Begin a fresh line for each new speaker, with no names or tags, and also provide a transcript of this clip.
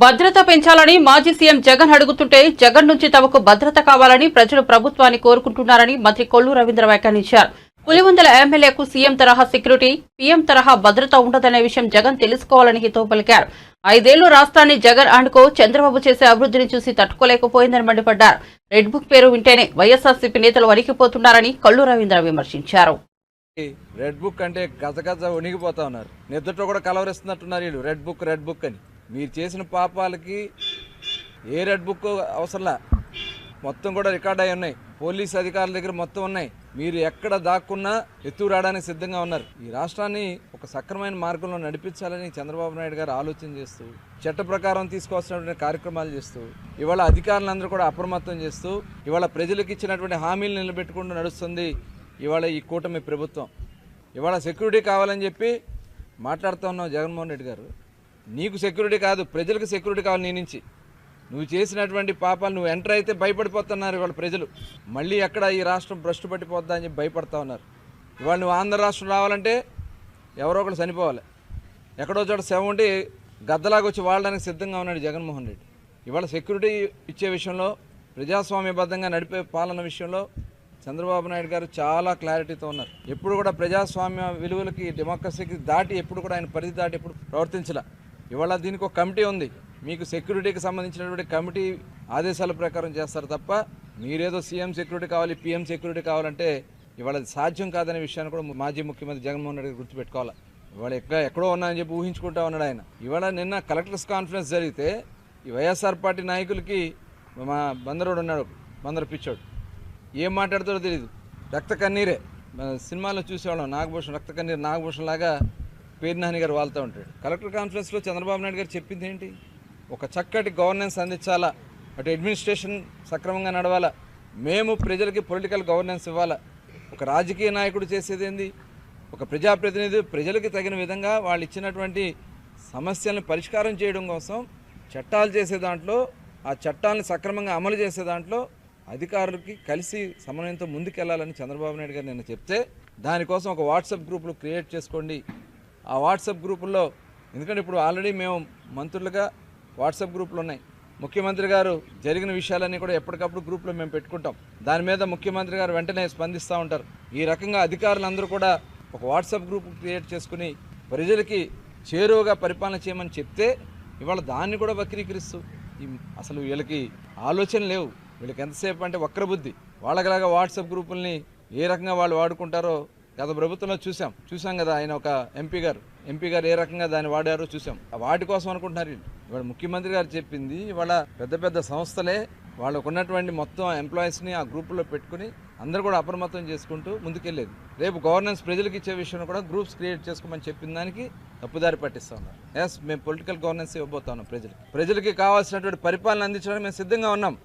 భద్రత పెంచాలని మాజీ సీఎం జగన్ అడుగుతుంటే జగన్ నుంచి తమకు భద్రత కావాలని ప్రజలు ప్రభుత్వాన్ని కోరుకుంటున్నారని మంత్రి కొల్లు రవీంద్ర వ్యాఖ్యానించారు. పులివెందుల ఎమ్మెల్యేకు సీఎం తరహా సెక్యూరిటీ, పీఎం తరహా భద్రత ఉండదనే విషయం జగన్ తెలుసుకోవాలని హితవు పలికారు. 5 ఏళ్లు రాష్ట్రాన్ని జగన్ ఆండుకో చంద్రబాబు చేసే అభివృద్ధిని చూసి తట్టుకోలేకపోయిందని మండిపడ్డారు. రెడ్ బుక్ పేరు వింటేనే వైఎస్ఆర్సీపీ నేతలు వణికిపోతున్నారని కొల్లు రవీంద్ర విమర్శించారు.
రెడ్ బుక్ అంటే గజగజ వణిగిపోతా ఉన్నారు. నిద్రతో కూడా కలవరిస్తున్నట్టున్నారు వీళ్ళు. రెడ్ బుక్ అని మీరు చేసిన పాపాలకి ఏ రెడ్ బుక్ అవసరంలా, మొత్తం కూడా రికార్డ్ అయి ఉన్నాయి. పోలీస్ అధికారుల దగ్గర మొత్తం ఉన్నాయి. మీరు ఎక్కడ దాక్కున్నా ఎత్తు రావడానికి సిద్ధంగా ఉన్నారు. ఈ రాష్ట్రాన్ని ఒక సక్రమైన మార్గంలో నడిపించాలని చంద్రబాబు నాయుడు గారు ఆలోచన చేస్తూ, చట్ట ప్రకారం తీసుకోవాల్సినటువంటి కార్యక్రమాలు చేస్తూ, ఇవాళ అధికారులందరూ కూడా అప్రమత్తం చేస్తూ, ఇవాళ ప్రజలకు ఇచ్చినటువంటి హామీలు నిలబెట్టుకుంటూ నడుస్తుంది ఇవాళ ఈ కూటమి ప్రభుత్వం. ఇవాళ సెక్యూరిటీ కావాలని చెప్పి మాట్లాడుతూ ఉన్నావు జగన్మోహన్ రెడ్డి గారు. నీకు సెక్యూరిటీ కాదు, ప్రజలకు సెక్యూరిటీ కావాలి. నీ నుంచి నువ్వు చేసినటువంటి పాపాలు నువ్వు ఎంటర్ అయితే భయపడిపోతున్నారు ఇవాళ ప్రజలు. మళ్ళీ ఎక్కడ ఈ రాష్ట్రం భ్రష్టు పట్టిపోద్దా అని చెప్పి భయపడతా ఉన్నారు. ఇవాళ నువ్వు ఆంధ్ర రాష్ట్రం రావాలంటే ఎవరో ఒకరు చనిపోవాలి. ఎక్కడో చోట శవం ఉంటే గద్దలాగా వచ్చి వాడడానికి సిద్ధంగా ఉన్నాడు జగన్మోహన్ రెడ్డి. ఇవాళ సెక్యూరిటీ ఇచ్చే విషయంలో, ప్రజాస్వామ్యబద్ధంగా నడిపే పాలన విషయంలో చంద్రబాబు నాయుడు గారు చాలా క్లారిటీతో ఉన్నారు. ఎప్పుడు కూడా ప్రజాస్వామ్య విలువలకి, డెమోక్రసీకి దాటి ఎప్పుడు కూడా ఆయన పరిధి దాటి ఎప్పుడు ప్రవర్తించలే. ఇవాళ దీనికి ఒక కమిటీ ఉంది. మీకు సెక్యూరిటీకి సంబంధించినటువంటి కమిటీ ఆదేశాల ప్రకారం చేస్తారు తప్ప మీరేదో సీఎం సెక్యూరిటీ కావాలి, పీఎం సెక్యూరిటీ కావాలంటే ఇవాళ సాధ్యం కాదనే విషయాన్ని కూడా మాజీ ముఖ్యమంత్రి జగన్మోహన్ రెడ్డి గుర్తుపెట్టుకోవాలి. ఇవాళ ఎక్కడో ఉన్నాయని చెప్పి ఊహించుకుంటా ఉన్నాడు ఆయన. ఇవాళ నిన్న కలెక్టర్స్ కాన్ఫరెన్స్ జరిగితే ఈ వైఎస్ఆర్ పార్టీ నాయకులకి మా బందరోడు ఉన్నాడు, బందరు పిచ్చోడు, ఏం మాట్లాడతాడో తెలియదు. రక్త కన్నీరే. సినిమాలో చూసేవాళ్ళం, నాగభూషణ్ రక్త కన్నీరు నాగభూషణ్ లాగా పేర్నాని గారు వాళ్తూ ఉంటాడు. కలెక్టర్ కాన్ఫరెన్స్లో చంద్రబాబు నాయుడు గారు చెప్పింది ఏంటి? ఒక చక్కటి గవర్నెన్స్ అందించాలా, అటు అడ్మినిస్ట్రేషన్ సక్రమంగా నడవాలా, మేము ప్రజలకి పొలిటికల్ గవర్నెన్స్ ఇవ్వాలా. ఒక రాజకీయ నాయకుడు చేసేది ఏంది? ఒక ప్రజాప్రతినిధి ప్రజలకి తగిన విధంగా వాళ్ళు ఇచ్చినటువంటి సమస్యలను పరిష్కారం చేయడం కోసం చట్టాలు చేసే దాంట్లో, ఆ చట్టాలను సక్రమంగా అమలు చేసే దాంట్లో అధికారులకి కలిసి సమన్వయంతో ముందుకెళ్లాలని చంద్రబాబు నాయుడు గారు నిన్న చెప్తే, దానికోసం ఒక వాట్సాప్ గ్రూపులు క్రియేట్ చేసుకోండి. ఆ వాట్సాప్ గ్రూపుల్లో, ఎందుకంటే ఇప్పుడు ఆల్రెడీ మేము మంత్రులుగా వాట్సాప్ గ్రూపులు ఉన్నాయి. ముఖ్యమంత్రి గారు జరిగిన విషయాలన్నీ కూడా ఎప్పటికప్పుడు గ్రూప్లో మేము పెట్టుకుంటాం. దాని మీద ముఖ్యమంత్రి గారు వెంటనే స్పందిస్తూ ఉంటారు. ఈ రకంగా అధికారులందరూ కూడా ఒక వాట్సాప్ గ్రూప్ క్రియేట్ చేసుకుని ప్రజలకి చేరువగా పరిపాలన చేయమని చెప్తే, ఇవాళ దాన్ని కూడా వక్రీకరిస్తూ, అసలు వీళ్ళకి ఆలోచన లేవు. వీళ్ళకి ఎంతసేపు అంటే వక్ర బుద్ధి. వాళ్ళకిలాగా వాట్సాప్ గ్రూపుల్ని ఏ రకంగా వాళ్ళు వాడుకుంటారో గత ప్రభుత్వంలో చూసాం కదా. ఆయన ఒక ఎంపీ గారు ఏ రకంగా దాన్ని వాడారో చూసాం. వాటి కోసం అనుకుంటున్నారు వీళ్ళు. ఇవాళ ముఖ్యమంత్రి గారు చెప్పింది, ఇవాళ పెద్ద పెద్ద సంస్థలే వాళ్ళకు ఉన్నటువంటి మొత్తం ఎంప్లాయీస్ని ఆ గ్రూపుల్లో పెట్టుకుని అందరూ కూడా అప్రమత్తం చేసుకుంటూ ముందుకెళ్ళేది. రేపు గవర్నెన్స్ ప్రజలకు ఇచ్చే విషయంలో కూడా గ్రూప్స్ క్రియేట్ చేసుకోమని చెప్పిన దానికి తప్పుదారి పట్టిస్తూ ఉన్నారు. ఎస్, మేము పొలిటికల్ గవర్నెన్స్ ఇవ్వబోతా ఉన్నాం. ప్రజలకి కావాల్సినటువంటి పరిపాలన అందించడానికి మేము సిద్ధంగా ఉన్నాం.